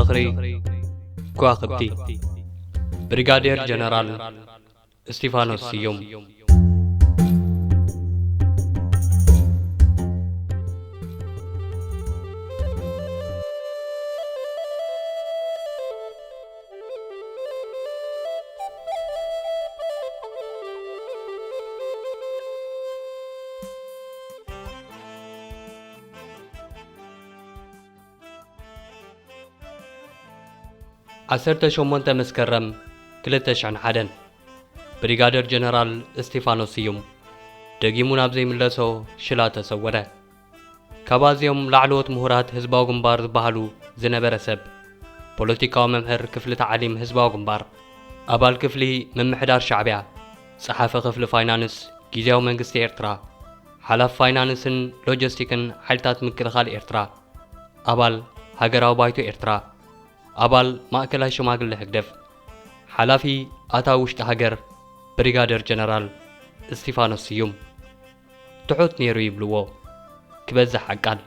زخري كواخبتي بريغادير جنرال استيفانوس سيوم 18 مسكرم 2001 بريغادير جنرال استيفانوس سيوم دقيمون ابزي ملسو شلا تسوره كابازيوم لعلوت مهورات هزباو غنبار بحالو زنبر سب بوليتيكاو ممهر كفل تعليم هزباو غنبار أبال كفلي ممحدار شعبيا صحافة كفل فاينانس جيزيو منغستي إيرترا حلاف فاينانسن لوجستيكن حالتات مكلخال إيرترا أبال هاجراو بايتو إيرترا أبال ماكلاي شماغل لهكدف حلافي أتا وشت هاجر بريغادير جنرال استيفانوس سيوم تحوت نيرو يبلوو كبزح حقال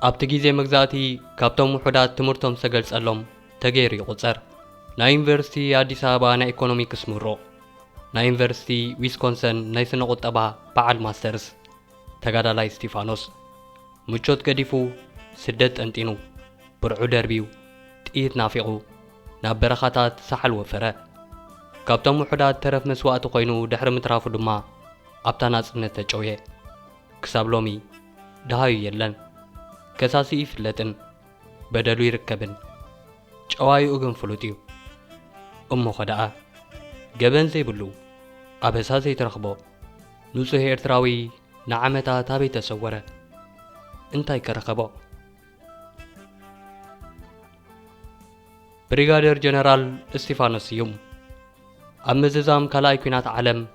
أبت جيزي مغزاتي كابتوم وحدات تمرتهم سجلس ألوم تغير يقصر نا يونيفرسيتي أديس أبابا نا إيكونوميكس مرو نا يونيفرسيتي ويسكونسن نا سنقط أبا بعد ماسترز تغادالاي استيفانوس مجوت قديفو سدت أنتينو برعو دربيو تقيت نافقو ناب برخاتات سحل وفره كابتوم وحدات ترف مسوات قوينو دحر مترافو دما أبتا ناصرنت تجويه كساب لومي دهايو يلن كساسي يفلتن بدلو يركبن جوايو اغن فلوتيو أمو خداء جبن زي بلو أبسا زي ترخبو نوسو هيرتراوي نعمتا تابي تسوره انتاي كرخبو بريغادير جنرال استيفانوس سيوم أمززام كالاي كوينات عالم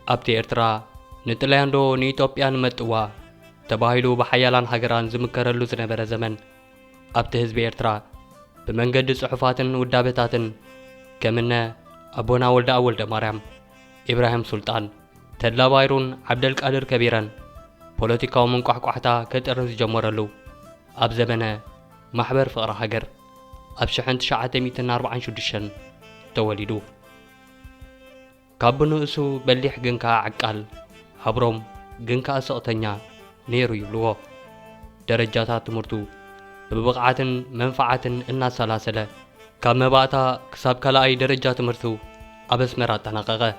أبتي إرترا نتلاندو نيتوبيان متوا تباهيلو بحيالان هاجران زمكرلو زنبرا زمن أبتي هزبي إرترا بمنجد صحفاتن ودابتاتن كمنا أبونا ولد مريم إبراهيم سلطان تدلا بايرون عبدالقادر كبيران بوليتيكاو من قحقحتا كترز جمرلو أب زمنا محبر فقر هاجر أبشحن 946 تولدو كابنو اسو بليح جنكا عقال حبروم جنكا اسقطنيا نيرو يبلوو درجاتات تمرتو ببقعاتن منفعاتن الناس سلاسلة كاب مباتا كساب كلاي درجات تمرتو أبس مرات تنققه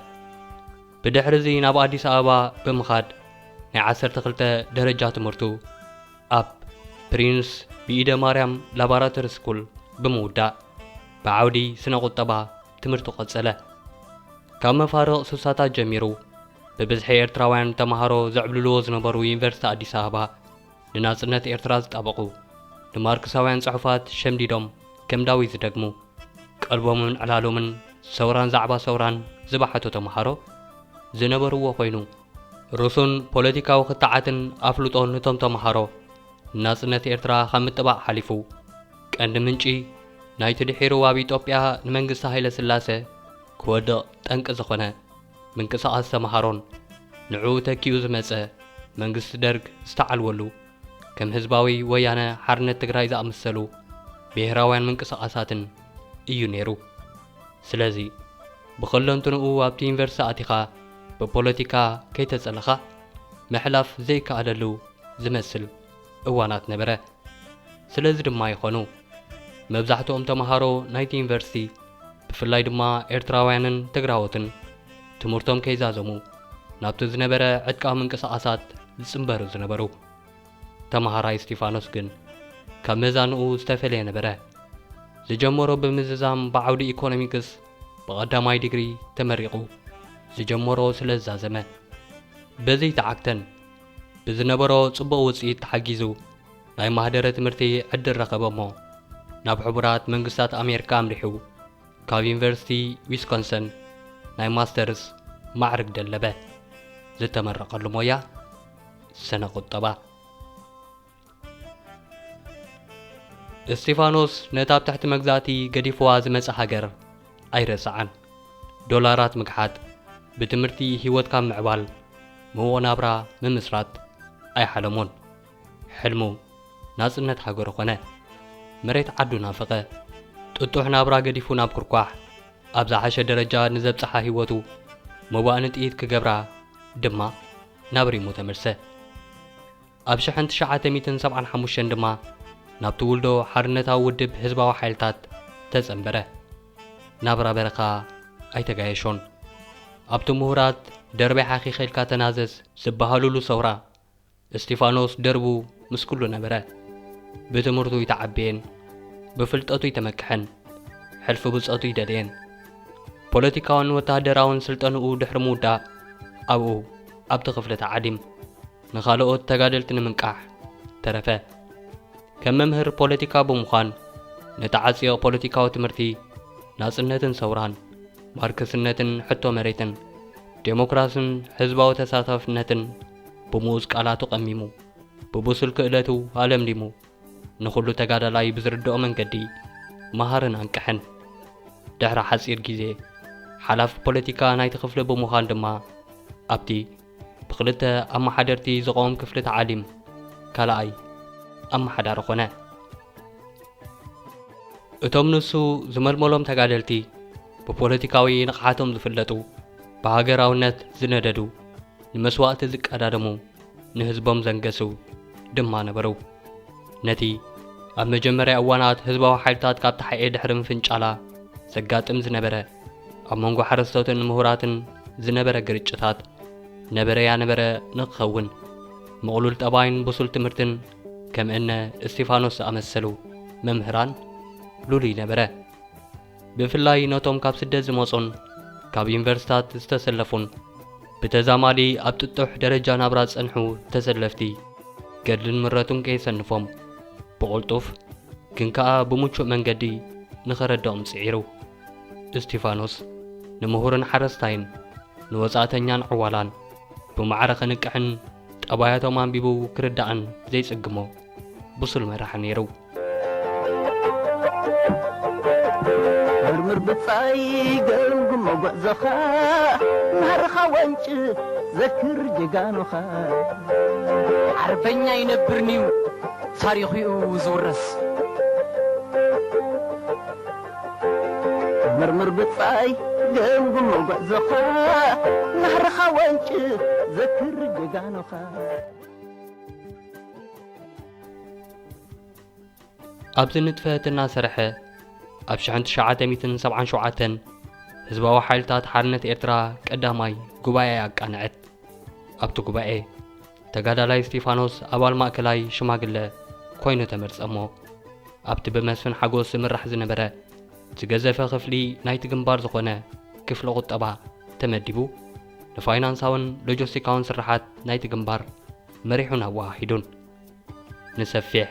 بدحرزي ناب أديس أبابا بمخاد نعسر تخلت درجات تمرتو أب برينس بإيدا مريم لاباراتور سكول بمودا بعودي سنة قطبا تمرتو قدسلة كاب مفارق سوساتا جميرو ببزحي إيرتراوان تمهارو زعبلولو زنبرو يونيفرسيتي أديس أبابا لناصرنت إيرترا زطابقو لماركساوያን صحفات شمديدوم كم داوي زدقمو قلبومن علالومن سوران زعبا سوران زبحتو تمهارو زنبرو خوينو روسون بوليتيكاو خطعاتن أفلوطون نتوم تمهارو ناصرنت إيرترا خمتبع حليفو كأند منشي نايت دحيرو وابي إثيوبيا نمنግስት ኃይለ ሥላሴ كودق ጠንቅ ዝኾነ ምንቅስቓስ ተመሃሮን ንዑ ተኪኡ ዝመጸ መንግስቲ ደርግ ዝተዓልወሉ ከም ህዝባዊ ወያነ ሓርነት ትግራይ ዝኣመሰሉ ብሄራውያን ምንቅስቓሳትን እዩ ነይሩ። ስለዚ ብኸለንትንኡ ኣብቲ ዩኒቨርሲቲ ኣቲኻ ብፖለቲካ ከይተጸለኻ ምሕላፍ ዘይከኣለሉ ዝመስል እዋናት ነበረ። ስለዚ ድማ ይኾኑ መብዛሕትኦም ተመሃሮ ናይቲ ዩኒቨርሲቲ ብፍላይ ድማ ኤርትራውያንን ትግራዎትን ትምህርቶም ከይዛዘሙ ናብቲ ዝነበረ ዕጥቃዊ ምንቅስቓሳት ዝጽንበሩ ዝነበሩ። ተመሃራይ እስጢፋኖስ ግን ካብ መዛንኡ ዝተፈለየ ነበረ። زجمرو بمززام بعودي إيكونوميكس بقداماي ديجري تمرقو زجمرو سلزازمه بزي تعكتن بزنبرو صبو وصيت تحجيزو ناي مهدره تمرتي عدل رقبمو ناب حبرات منقسات أمريكا أمريحو كاب يونيفرسيتي ويسكونسن ناي ماسترز معرق دلبه زتمرق اللمويا سنة قطبة استيفانوس نتاب تحت مجزاتي قديفوا زمس حجر أيرسعن دولارات مقحات بتمرتي هيوت كام معبال مو نابرا من مسرات أي حلمون حلمو ناس إنت حجر قناة مريت عدو نافقة تقطوح نابرا قديفو ناب كركواح أبزع 10 درجة نزب صحا هيوتو مبانت إيد كجبرا دما نابري متمرسة أبشح انت شعات 275 دما نابتو ولدو حرنتا ودب هزبا وحيلتات تزنبره نابرا برقا أي تقايشون أبتو مهورات دربي حاخي خيلكا تنازز سبهالولو صورا استيفانوس دربو مسكولو نبره بتمرتو يتعبين بفلتقتو يتمكحن حلف بزقتو يدلين بوليتيكاون وتهدراون سلطنو دحر مودا أبو أبت غفلة عديم نخالقوت تقادلت نمنكاح ترفه كم ممهر بوليتيكا بمخان نتعاسيق بوليتيكا وتمرتي ناسنتن سوران ماركسنتن حتو مريتن ديموكراسن حزبا وتساتفنتن بموز قالاتو قميمو ببوسل كألتو عالم ديمو نخلو تقادلاي بزردو من قدي مهارن انكحن دحر حسير جيزي حلاف بوليتيكا نايت خفل بمخان دما أبتي بخلته أما حدرتي زقوم كفلة عالم كالاي أما حدار خونه እቶም ንሱ ዝመልመሎም ተጋደልቲ ብፖለቲካዊ ንቕሓቶም ዝፍለጡ ብሃገራውነት ዝነደዱ ንመስዋዕቲ ዝቀዳደሙ ንህዝቦም ዘንገሱ ድማ ነበሩ ነቲ ኣብ መጀመርያ እዋናት ህዝባዊ ሓይልታት ካብ ተሓየ ድሕሪ ምፍንጫላ ዘጋጥም ዝነበረ ኣብ መንጎ ሓረስቶትን ምሁራትን ዝነበረ ግርጭታት ነበረ ንኽኸውን ምቕሉል ጠባይን ብሱል ትምህርትን ከም እነ እስጢፋኖስ ዝኣመሰሉ መምህራን ሉሊ ነበረ ብፍላይ ነቶም ካብ ስደት ዝመጹን ካብ ዩኒቨርሲታት ዝተሰለፉን ብተዛማዲ ኣብ ጥጡሕ ደረጃ ናብራ ጸንሑ ተሰለፍቲ ገድልን ምረቱን ከይሰንፎም ብቕልጡፍ ግን ከዓ ብምቹእ መንገዲ ንኸረድኦም ጽዒሩ እስጢፋኖስ ንምሁርን ሓረስታይን ንወጻእተኛን ዕዋላን ብማዕረ ኽንቅሕን ጠባያቶም አንቢቡ ክርዳእን ዘይጽግሞ ብሱል መራሒ ነይሩ مرمر بتصاي قلب موقع زخا نهرخا وانش ذكر جيغانوخا عرفنيا ينبرنيو تاريخي وزورس مرمر بتصاي قلب موقع زخا نهرخا وانش ذكر جيغانوخا أبز نتفاتنا سرحة ኣብ 1977 ህዝባዊ ሓይልታት ሓርነት ኤርትራ ቀዳማይ ጉባኤ ኣቃንዐት ኣብቲ ጉባኤ ተጋዳላይ እስጢፋኖስ ኣባል ማእከላይ ሽማግለ ኮይኑ ተመርጸሞ ኣብቲ ብመስፍን ሓጎስ ዝምራሕ ዝነበረ ዝገዘፈ ክፍሊ ናይቲ ግንባር ዝኾነ ክፍሊ ቁጠባ ተመዲቡ ንፋይናንሳውን ሎጂስቲካውን ስራሓት ናይቲ ግንባር መሪሑን ኣዋሂዱን ንሰፊሕ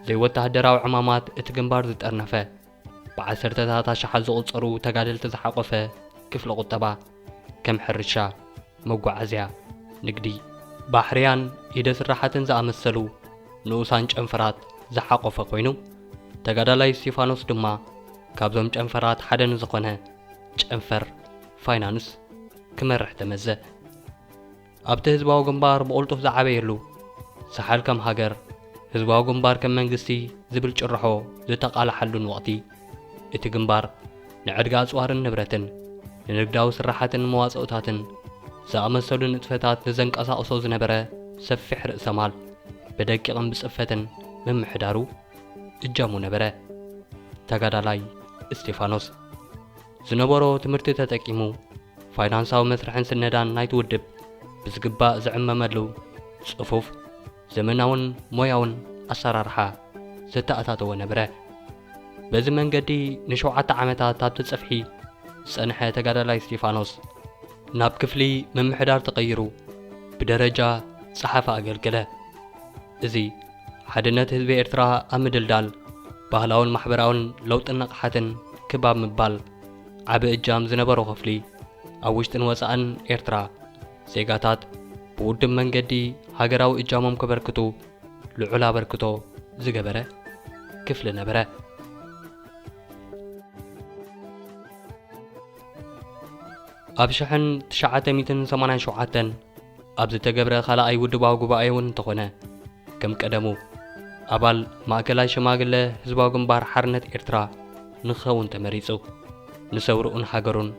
ዘይወታደራዊ ዕማማት እቲ ግንባር ዝጠርነፈ بعثرتها شحال زقصرو تقادلت زحقفه كفل قطبا كم حرشا مقعزيا نقدي بحريان إذا سرحتن زامسلو نوسان جنفرات زحقفه قوينو تقادلاي استيفانوس دما كابزوم جنفرات حدا نزقونه جنفر فاينانس كمرح تمزه أبت هزباو جنبار بقولتو زعبيرلو سحال كم هاجر هزباو جنبار كم منقستي زبل جرحو زتقال حلون وقتي እቲ ግንባር ንዕድጋ ኣጽዋርን ንብረትን ንንግዳዊ ስራሓትን መዋጽኡታትን ዝኣመሰሉ ንጥፈታት ንዘንቀሳቕሶ ዝነበረ ሰፊሕ ርእሰ ማል ብደቂቕን ብጽፈትን ምምሕዳሩ እጃሙ ነበረ ተጋዳላይ እስጢፋኖስ ዝነበሮ ትምህርቲ ተጠቂሙ ፋይናንሳዊ መስርሕን ስነዳን ናይቲ ውድብ ብዝግባእ ዝዕመመሉ ጽፉፍ ዘመናውን ሞያውን ኣሰራርሓ ዘተኣታተወ ነበረ በዚ መንገዲ ንሸውዓተ ዓመታት ኣብ ትጽፍሒ ዝጸንሐ ተጋዳላይ እስጢፋኖስ ናብ ክፍሊ ምምሕዳር ተቐይሩ ብደረጃ ጸሓፋ ኣገልገለ። እዚ ሓድነት ህዝቢ ኤርትራ ኣብ ምድልዳል ባህላውን ማሕበራውን ለውጥን ነቕሓትን ክባብ ምባል ዓብ እጃም ዝነበሮ ክፍሊ ኣብ ውሽጥን ወፃእን ኤርትራ ዜጋታት ብውድብ መንገዲ ሃገራዊ እጃሞም ከበርክቱ ልዑል ኣበርክቶ ዝገበረ ክፍሊ ነበረ። ኣብ 1987 ኣብ ዝተገብረ ካልኣይ ውድባዊ ጉባኤ እውን እንተኾነ ከም ቀደሙ ኣባል ማእከላይ ሸማግለ ህዝባዊ ግንባር ሓርነት ኤርትራ ንኽኸውን ተመሪጹ። ንሰውርኡን ሃገሩን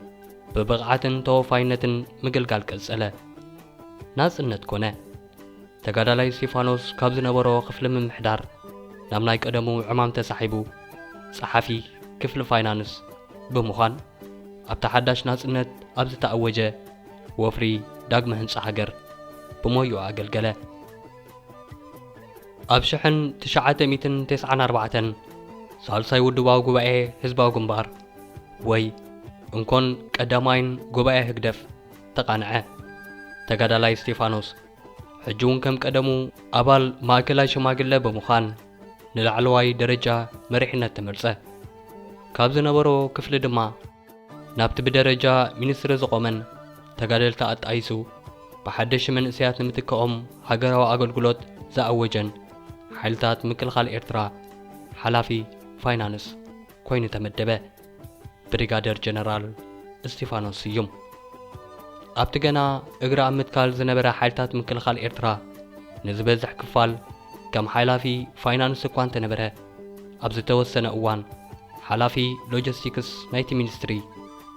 ብብቕዓትን ተወፋይነትን ምግልጋል ቀጸለ። ናጽነት ኮነ። ተጋዳላይ እስጢፋኖስ ካብ ዝነበሮ ክፍሊ ምምሕዳር ናብ ናይ ቀደሙ ዕማም ተሳሒቡ ጸሓፊ ክፍሊ ፋይናንስ ብምዃን ኣብ ተሓዳሽ ናጽነት ኣብ ዝተኣወጀ ወፍሪ ዳግመ ህንጻ ሃገር ብሞዩ ኣገልገለ። ኣብ 1994 ሳልሳይ ውድባዊ ጉባኤ ህዝባዊ ግንባር ወይ እንኮን ቀዳማይን ጉባኤ ህግደፍ ተቃንዐ። ተጋዳላይ እስጢፋኖስ ሕጂ እውን ከም ቀደሙ ኣባል ማእከላይ ሸማግለ ብምዃን ንላዕለዋይ ደረጃ መሪሕነት ተመርጸ። ካብ ዝነበሮ ክፍሊ ድማ ናብቲ ብደረጃ ሚኒስትሪ ዝቖመን ተጋደልቲ ኣጣይሱ ብሓደሽ መንእሰያት ንምትክኦም ሃገራዊ ኣገልግሎት ዝኣወጀን ሓይልታት ምክልኻል ኤርትራ ሓላፊ ፋይናንስ ኮይኑ ተመደበ። ብሪጋደር ጀነራል እስጢፋኖስ ስዩም ኣብቲ ገና እግሪ ኣብ ምትካል ዝነበረ ሓይልታት ምክልኻል ኤርትራ ንዝበዝሕ ክፋል ከም ሓላፊ ፋይናንስ እኳ እንተነበረ ኣብ ዝተወሰነ እዋን ሓላፊ ሎጂስቲክስ ናይቲ ሚኒስትሪ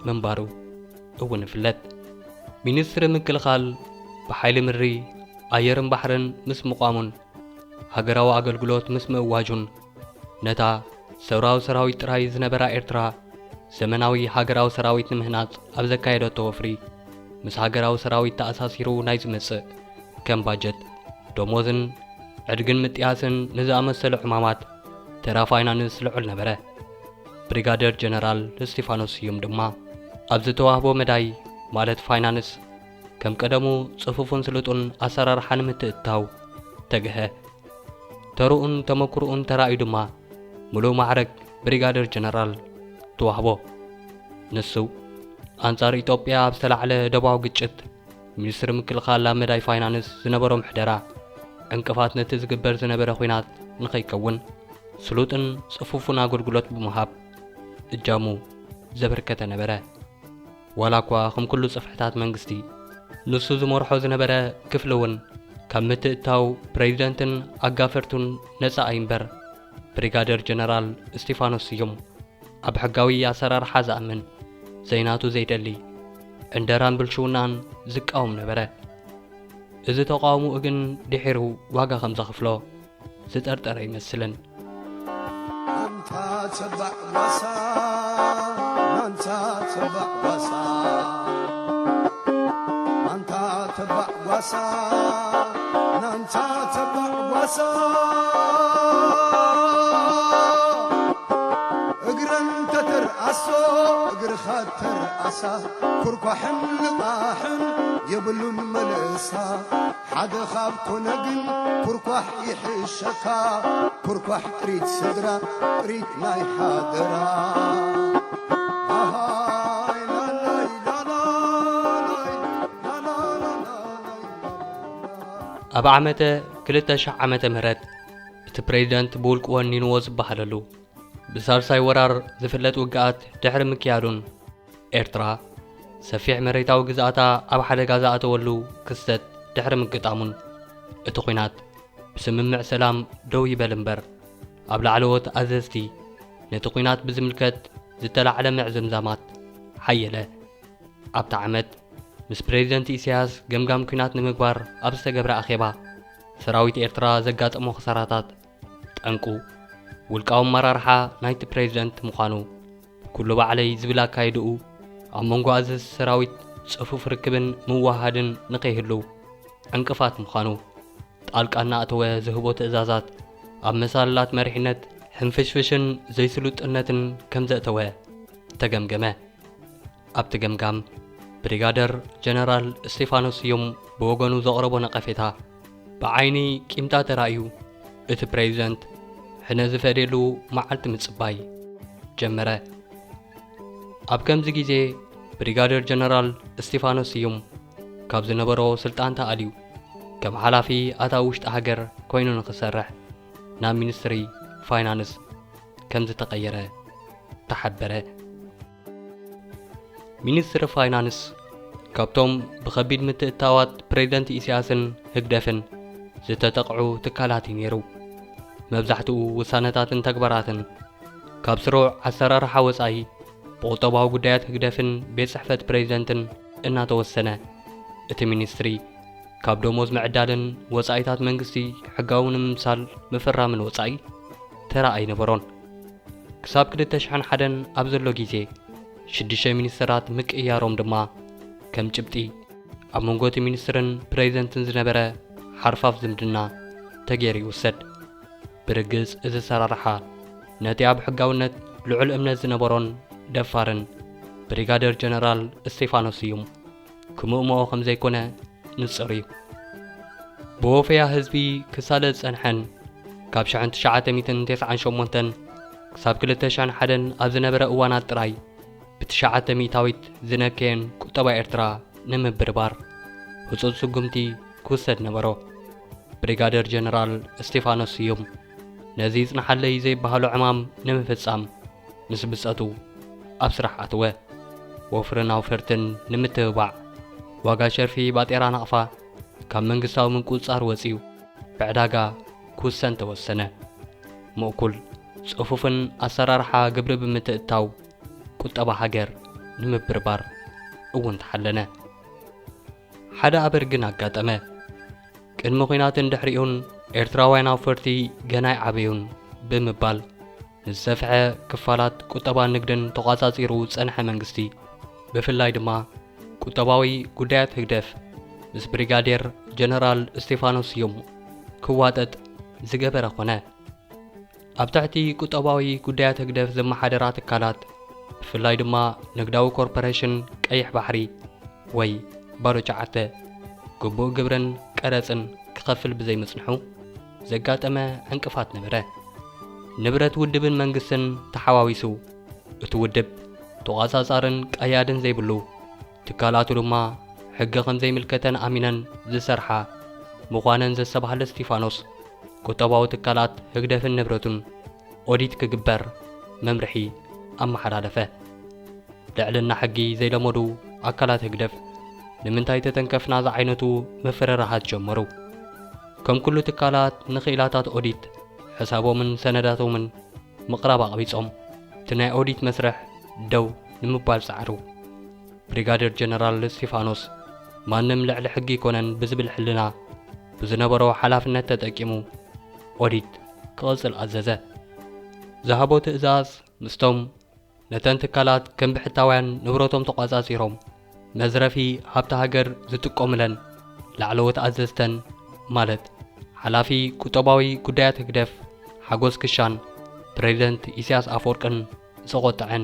ምንባሩ እውን ይፍለጥ። ሚኒስትሪ ምክልኻል ብሓይሊ ምድሪ ኣየርን ባሕርን ምስ ምቋሙን ሃገራዊ ኣገልግሎት ምስ ምእዋጁን ነታ ሰብራዊ ሰራዊት ጥራይ ዝነበራ ኤርትራ ዘመናዊ ሃገራዊ ሰራዊት ንምህናጽ ኣብ ዘካየደቶ ወፍሪ ምስ ሃገራዊ ሰራዊት ተኣሳሲሩ ናይ ዝመጽእ ከም ባጀት ደሞዝን ዕድግን ምጥያስን ንዝኣመሰሉ ሕማማት ተራ ፋይናንስ ልዑል ነበረ። ብሪጋደር ጀነራል እስጢፋኖስ ስዩም ድማ ኣብ ዝተዋህቦ መዳይ ማለት ፋይናንስ ከም ቀደሙ ጽፉፉን ስልጡን ኣሰራርሓ ንምትእትታው ተግሀ። ተሩኡን ተመክሮኡን ተራእዩ ድማ ሙሉእ ማዕረግ ብሪጋደር ጀነራል ተዋህቦ። ንሱ ኣንጻር ኢትዮጵያ ኣብ ዝተላዕለ ደባዊ ግጭት ሚኒስትሪ ምክልኻል ኣብ መዳይ ፋይናንስ ዝነበሮ ምሕደራ ዕንቅፋት ነቲ ዝግበር ዝነበረ ኹናት ንኸይከውን ስሉጥን ጽፉፉን ኣገልግሎት ብምሃብ እጃሙ ዘበርከተ ነበረ። ዋላ እኳ ከም ኩሉ ጽፍሕታት መንግስቲ ንሱ ዝመርሖ ዝነበረ ክፍሊ እውን ካብ ምትእታው ፕሬዚደንትን ኣጋፈርቱን ነፃ ኣይምበር ብሪጋደር ጀነራል እስጢፋኖስ ስዩም ኣብ ሕጋዊ ኣሰራርሓ ዝኣምን ዘይናቱ ዘይደሊ ዕንደራን ብልሽውናን ዝቃወም ነበረ። እዚ ተቃውሞኡ ግን ድሒሩ ዋጋ ከም ዘኽፍሎ ዝጠርጠረ ይመስልን። አንታ ተባዕ ዋሳ አንታ ተባዕ ዋሳ አንታ ተባዕ ዋሳ አንታ ተባዕ ዋሳ እግረን ተተርአሶ እግር ኸተርአሳ ኩርኳሕን ልቓሕን የብሉን መልእሳ ሓደ ኻብኮነ ግን ኩርኳሕ ይሕሸካ ኩርኳሕ ጥሪት ስድራ ጥሪት ናይ ሓደራ ኣብ ዓመተ 2000 ዓመተ ምህረት እቲ ፕሬዚደንት ብውልቁ ወኒንዎ ዝበሃለሉ ብሳልሳይ ወራር ዝፍለጥ ውግኣት ድሕሪ ምክያዱን ኤርትራ ሰፊሕ መሬታዊ ግዛእታ ኣብ ሓደጋ ዝኣተወሉ ክስተት ድሕሪ ምግጣሙን እቲ ኹናት ብስምምዕ ሰላም ደው ይበል እምበር ኣብ ላዕለዎት ኣዘዝቲ ነቲ ኹናት ብዝምልከት ዝተላዕለ ምዕዝምዛማት ሓየለ። ኣብቲ ዓመት ምስ ፕሬዚደንት ኢሳያስ ገምጋም ኲናት ንምግባር ኣብ ዝተገብረ ኣኼባ ሰራዊት ኤርትራ ዘጋጠሞ ኽሳራታት ጠንቁ ውልቃዊ መራርሓ ናይቲ ፕሬዚደንት ምዃኑ ኩሉ ባዕለይ ዝብል ኣካይድኡ ኣብ መንጎ ኣዘዝ ሰራዊት ጽፉፍ ርክብን ምዋሃድን ንኸይህሉ ዕንቅፋት ምዃኑ ጣልቃ እናእተወ ዝህቦ ትእዛዛት ኣብ መሳልላት መሪሕነት ሕንፍሽፍሽን ዘይስሉጥነትን ከም ዘእተወ ተገምገመ። ኣብቲ ገምጋም ብሪጋደር ጀነራል እስጢፋኖስ ስዩም ብወገኑ ዘቕረቦ ነቐፌታ ብዓይኒ ቂምጣ ተራእዩ እቲ ፕሬዚደንት ሕነ ዝፈደሉ መዓልቲ ምጽባይ ጀመረ። ኣብ ከምዚ ጊዜ ብሪጋደር ጀነራል እስጢፋኖስ ስዩም ካብ ዝነበሮ ስልጣን ተኣልዩ ከም ሓላፊ ኣታዊ ውሽጢ ሃገር ኮይኑ ንኽሰርሕ ናብ ሚኒስትሪ ፋይናንስ ከም ዝተቐየረ ተሓበረ። ሚኒስትሪ ፋይናንስ ካብቶም ብኸቢድ ምትእትታዋት ፕሬዚደንት ኢሳያስን ህግደፍን ዝተጠቕዑ ትካላት እዩ ነይሩ። መብዛሕትኡ ውሳነታትን ተግባራትን ካብ ስሩዕ ኣሰራርሓ ወጻኢ ብቁጠባዊ ጉዳያት ህግደፍን ቤት ጽሕፈት ፕሬዚደንትን እናተወሰነ እቲ ሚኒስትሪ ካብ ደሞዝ ምዕዳልን ወጻኢታት መንግስቲ ሕጋዊ ንምምሳል ምፍራምን ወጻኢ ተራ ኣይነበሮን። ክሳብ 2001 ኣብ ዘሎ ጊዜ 6 ሚኒስትራት ምቅያሮም ድማ ከም ጭብጢ ኣብ መንጎ እቲ ሚኒስትርን ፕሬዚደንትን ዝነበረ ሓርፋፍ ዝምድና ተገይሩ ይውሰድ። ብርግጽ እዚ ኣሰራርሓ ነቲ ኣብ ሕጋውነት ልዑል እምነት ዝነበሮን ደፋርን ብሪጋደር ጀነራል እስጢፋኖስ ስዩም ክምእምኦ ከም ዘይኮነ ንጹር እዩ። ብወፈያ ህዝቢ ክሳለጥ ጸንሐን ካብ 1998 ክሳብ 2001 ኣብ ዝነበረ እዋናት ጥራይ ብ9 ሚእታዊት ዝነከየን ቁጠባ ኤርትራ ንምብርባር ህጹጽ ስጉምቲ ክውሰድ ነበሮ። ብሪጋደር ጀነራል እስጢፋኖስ ስዩም ነዚ ጽንሓለይ ዘይበሃሉ ዕማም ንምፍጻም ምስ ብጸቱ ኣብ ስራሕ ኣትወ። ወፍርን ኣውፈርትን ንምትብባዕ ዋጋ ሸርፊ ባጤራ ናቕፋ ካብ መንግስታዊ ምንቁጽጻር ወፂኡ ብዕዳጋ ክውሰን ተወሰነ። ምእኩል ጽፉፍን ኣሰራርሓ ግብሪ ብምትእትታው ቁጠባ ሃገር ንምብርባር እውን ተሓለነ። ሓደ ኣበር ግን ኣጋጠመ። ቅድሚ ኹናትን ድሕሪኡን ኤርትራውያን ኣውፈርቲ ገና ይዓበዩን ብምባል ንዝሰፍሐ ክፋላት ቁጠባን ንግድን ተቋጻጺሩ ጸንሐ መንግስቲ ብፍላይ ድማ ቁጠባዊ ጉዳያት ህግደፍ ምስ ብሪጋዴር ጀነራል እስጢፋኖስ ስዩም ክዋጠጥ ዝገበረ ኾነ። ኣብ ትሕቲ ቁጠባዊ ጉዳያት ህግደፍ ዘመሓደራ ትካላት ብፍላይ ድማ ንግዳዊ ኮርፖሬሽን ቀይሕ ባሕሪ ወይ ባሮ ሸዓተ ግቡእ ግብርን ቀረጽን ክኸፍል ብዘይምጽንሑ ዘጋጠመ ዕንቅፋት ነበረ። ንብረት ውድብን መንግስትን ተሓዋዊሱ እቲ ውድብ ተቋጻጻርን ቀያድን ዘይብሉ ትካላቱ ድማ ሕጊ ከም ዘይምልከተን ኣሚነን ዝሰርሓ ምዃነን ዘሰባህለ እስጢፋኖስ ቁጠባዊ ትካላት ህግደፍን ንብረቱን ኦዲት ክግበር መምርሒ ኣመሓላለፈ። ልዕልና ሕጊ ዘይለመዱ ኣካላት ህግደፍ ንምንታይ ተተንከፍና ዝዓይነቱ ምፍርራሃት ጀመሩ። ከም ኩሉ ትካላት ንኽኢላታት ኦዲት ሕሳቦምን ሰነዳቶምን ምቕራብ ኣቕቢጾም እቲ ናይ ኦዲት መስርሕ ደው ንምባል ጻዕሩ። ብሪጋዴር ጀነራል እስጢፋኖስ ማንም ልዕሊ ሕጊ ይኮነን ብዝብል ሕልና ብዝነበሮ ሓላፍነት ተጠቂሙ ኦዲት ክቕጽል ኣዘዘ። ዝሃቦ ትእዛዝ ምስቶም ነተን ትካላት ከም ብሕታውያን ንብረቶም ተቋጻጺሮም መዝረፊ ሃብቲ ሃገር ዝጥቆምለን ላዕለዎት ኣዘዝተን ማለት ሓላፊ ቁጠባዊ ጉዳያት ህግደፍ ሓጎስ ክሻን ፕሬዚደንት ኢሳያስ ኣፈወርቅን ዝቖጥዐን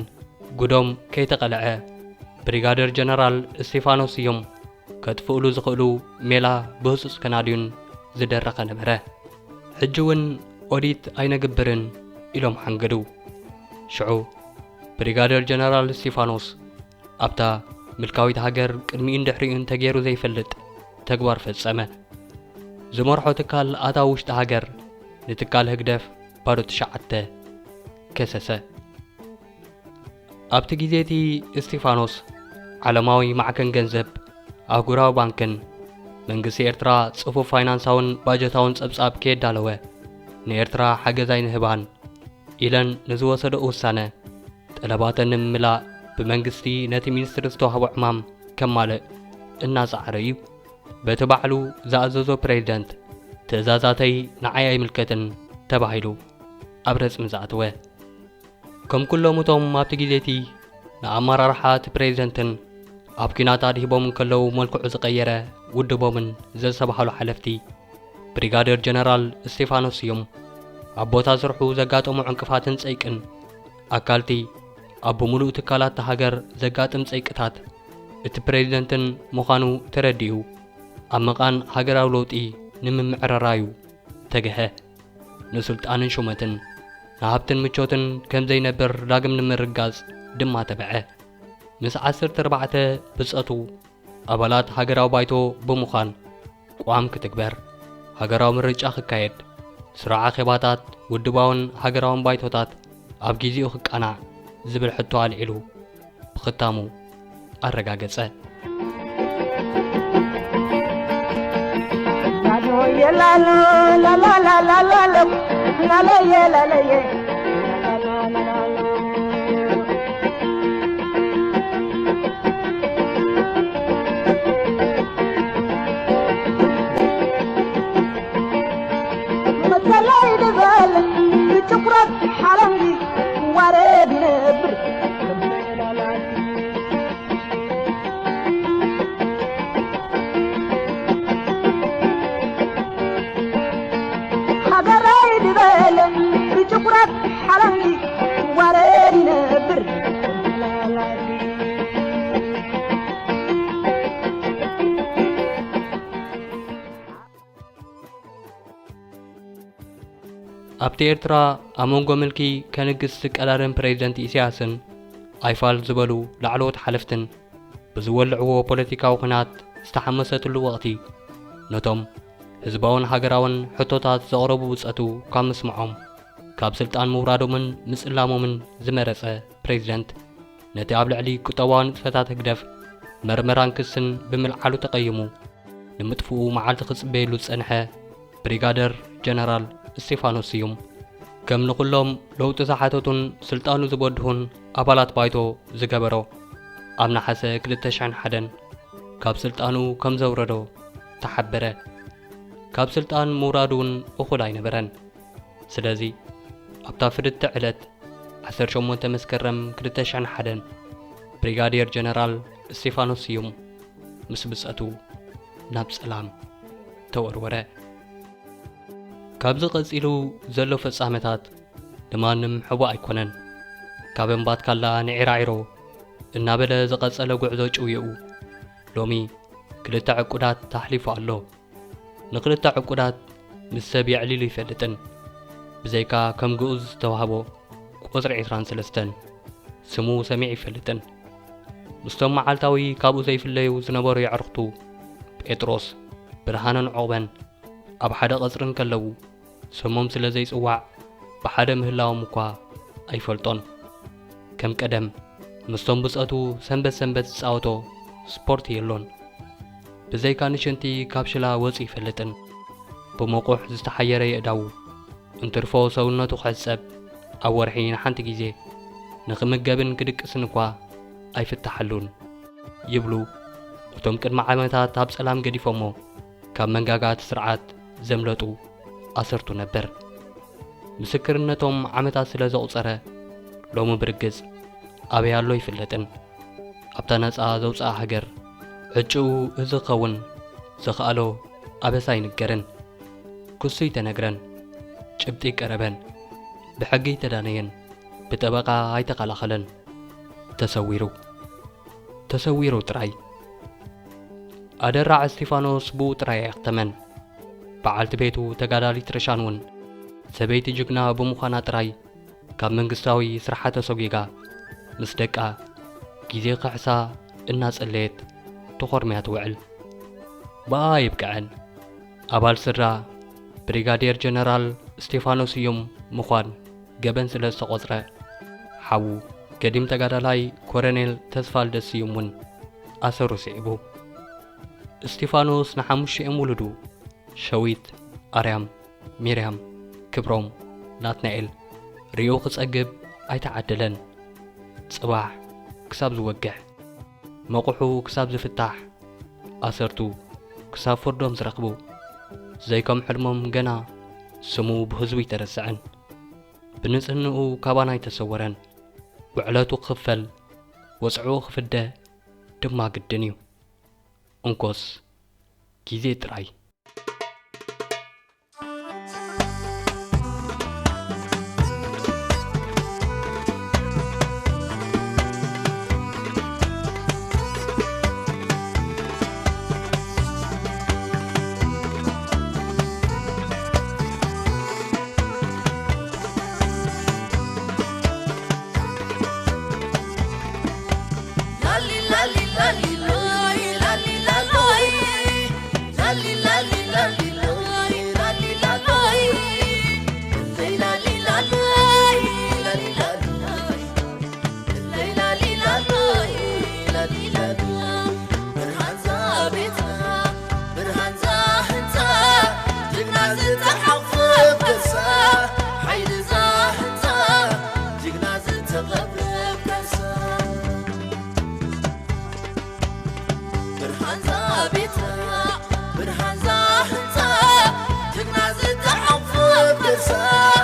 ጉዶም ከይተቐልዐ ብሪጋዴር ጀነራል እስጢፋኖስ ስዩም ከጥፍእሉ ዝኽእሉ ሜላ ብህጹጽ ከናድዩን ዝደረኸ ነበረ። ሕጂ እውን ኦዲት ኣይነግብርን ኢሎም ሓንገዱ። ሽዑ ብሪጋዴር ጀነራል እስጢፋኖስ ኣብታ ምልካዊት ሃገር ቅድሚኡን ድሕሪኡን ተገይሩ ዘይፈልጥ ተግባር ፈጸመ። ዝመርሖ ትካል ኣታዊ ውሽጢ ሃገር ንትካል ህግደፍ ባዶ 9 ከሰሰ። ኣብቲ ጊዜ እቲ እስጢፋኖስ ዓለማዊ ማዕከን ገንዘብ ኣህጉራዊ ባንክን መንግስቲ ኤርትራ ጽፉፍ ፋይናንሳውን ባጀታውን ጸብጻብ ከየዳለወ ንኤርትራ ሓገዛይ ንህባን ኢለን ንዝወሰደ ውሳነ ጠለባተን ንምምላእ ብመንግስቲ ነቲ ሚኒስትሪ ዝተዋህቦ ዕማም ከማልእ እናጻዕረ እዩ። በቲ ባዕሉ ዝኣዘዞ ፕሬዚደንት ትእዛዛተይ ንዓይ ኣይምልከትን ተባሂሉ ኣብ ረጽሚ ዝኣተወ። ከም ኩሎም እቶም ኣብቲ ጊዜቲ ንኣመራርሓ እቲ ፕሬዚደንትን ኣብ ኲናት ኣድሂቦም ከለዉ መልክዑ ዝቐየረ ውድቦምን ዘሰባህሉ ሓለፍቲ ብሪጋዴር ጀነራል እስጢፋኖስ ስዩም ኣቦታ ስርሑ ዘጋጠሙ ዕንቅፋትን ፀይቅን ኣካልቲ ኣብ ሙሉእ ትካላት ሃገር ዘጋጥም ፀይቅታት እቲ ፕሬዝደንትን ምዃኑ ተረዲኡ ኣብ መቓን ሃገራዊ ለውጢ ንምምዕረራዩ ተገሀ ንስልጣንን ሹመትን ንሃብትን ምቾትን ከም ዘይነብር ዳግም ንምርጋጽ ድማ ተበዐ ምስ 14 ብጸቱ ኣባላት ሃገራዊ ባይቶ ብምዃን ቋም ክትግበር ሃገራዊ ምርጫ ክካየድ ስራዓ ኼባታት ውድባውን ሃገራውን ባይቶታት ኣብ ጊዜኡ ክቃናዕ ዝብል ሕቶ ኣልዒሉ ብኽታሙ ኣረጋገጸ ኣብቲ ኤርትራ ኣብ መንጎ ምልኪ ከንግስ ዝቀዳድም ፕሬዝደንት ኢሳያስን ኣይፋል ዝበሉ ላዕለዎት ሓለፍትን ብዝወልዕዎ ፖለቲካዊ ኩናት ዝተሓመሰትሉ ወቕቲ ነቶም ህዝባውን ሃገራውን ሕቶታት ዘቕረቡ ብፀቱ ካብ ምስምዖም ካብ ስልጣን ምውራዶምን ምጽላሞምን ዝመረጸ ፕሬዝደንት ነቲ ኣብ ልዕሊ ቁጠባዊ ንጥፈታት ህግደፍ መርመራን ክስን ብምልዓሉ ተቐይሙ ንምጥፍኡ መዓልቲ ክጽበየሉ ዝጸንሐ ብሪጋደር ጀነራል እስጢፋኖስ ስዩም ከም ንኹሎም ለውጢ ዝሓተቱን ስልጣኑ ዝበድሁን ኣባላት ባይቶ ዝገበሮ ኣብ ናሓሰ 2001 ካብ ስልጣኑ ከም ዘውረዶ ተሓበረ ካብ ስልጣን ምውራዱን እኹል ኣይነበረን ስለዚ ኣብታ ፍርድቲ ዕለት 18 መስከረም 2001 ብሪጋዴር ጀነራል እስጢፋኖስ ስዩም ምስ ብጸቱ ናብ ጸላም ተወርወረ ካብዚ ቐጺሉ ዘሎ ፍጻመታት ንማንም ሕቡእ ኣይኮነን ካብ እምባት ካላ ንዒራዒሮ እናበለ ዝቐጸለ ጉዕዞ ጭውይኡ ሎሚ ክልተ ዕቁዳት ተሕሊፉ ኣሎ ንክልተ ዕቁዳት ምስ ሰብ የዕሊሉ ይፈልጥን ብዘይካ ከም ግኡዝ ዝተዋህቦ ቁፅሪ 23 ስሙ ሰሚዕ ይፈልጥን ምስቶም መዓልታዊ ካብኡ ዘይፍለዩ ዝነበሩ የዕርኽቱ ጴጥሮስ ብርሃንን ዕቑበን ኣብ ሓደ ቐጽርን ከለዉ ስሞም ስለ ዘይጽዋዕ ብሓደ ምህላዎም እኳ ኣይፈልጦን ከም ቀደም ምስቶም ብጸቱ ሰንበት ሰንበት ዝጻወቶ ስፖርት የሎን ብዘይካ ንሽንቲ ካብ ሽላ ወፂ ይፈልጥን ብመቑሕ ዝተሓየረ የእዳዉ እንትርፎ ሰውነቱ ክሕጸብ ኣብ ወርሒ ንሓንቲ ግዜ ንኽምገብን ክድቅስን እኳ ኣይፍታሐሉን ይብሉ እቶም ቅድሚ ዓመታት ኣብ ጸላም ገዲፎሞ ካብ መንጋጋት ስርዓት ዘምለጡ ኣሰርቱ ነበር ምስክርነቶም ዓመታት ስለ ዘቑፀረ ሎሚ ብርግጽ ኣበይ ኣሎ ይፍለጥን ኣብታ ነፃ ዘውፅኣ ሃገር ዕጭኡ እዚ ኸውን ዝኽኣሎ ኣበሳ ይንገርን ክሱ ይተነግረን ጭብጢ ይቀረበን ብሕጊ ይተዳነየን ብጠበቓ ኣይተኸላኸለን ተሰዊሩ ጥራይ ኣደራዕ እስጢፋኖስ ብኡ ጥራይ ኣይኽተመን በዓልቲ ቤቱ ተጋዳሊት ረሻንውን ሰበይቲ ጅግና ብምዃና ጥራይ ካብ መንግስታዊ ስራሓተ ሰጊጋ ምስ ደቃ ጊዜ ክሕሳ እናጸለየት ተኾርምያ ትውዕል በኣ ይብቅዐን ኣባል ስድራ ብሪጋዴር ጀነራል እስጢፋኖስ ስዩም ምዃን ገበን ስለ ዝተቖፅረ ሓዉ ገዲም ተጋዳላይ ኮሎኔል ተስፋልደስ ስዩምን ኣሰሩ ስዒቡ እስጢፋኖስ ን5 ውሉዱ ሸዊት ኣርያም ሚርያም ክብሮም ናትናኤል ሪኡ ክጸግብ ኣይተዓደለን ጽባሕ ክሳብ ዝወግሕ መቑሑ ክሳብ ዝፍታሕ ኣሰርቱ ክሳብ ፍርዶም ዝረኽቡ ዘይከም ሕልሞም ገና ስሙ ብህዝቡ ይተረስዕን ብንጽህንኡ ካባና ይተሰወረን ውዕለቱ ክኽፈል ወጽዑ ክፍደ ድማ ግድን እዩ እንኮስ ጊዜ ጥራይ برهان زاحنتا جنازة عفو برسا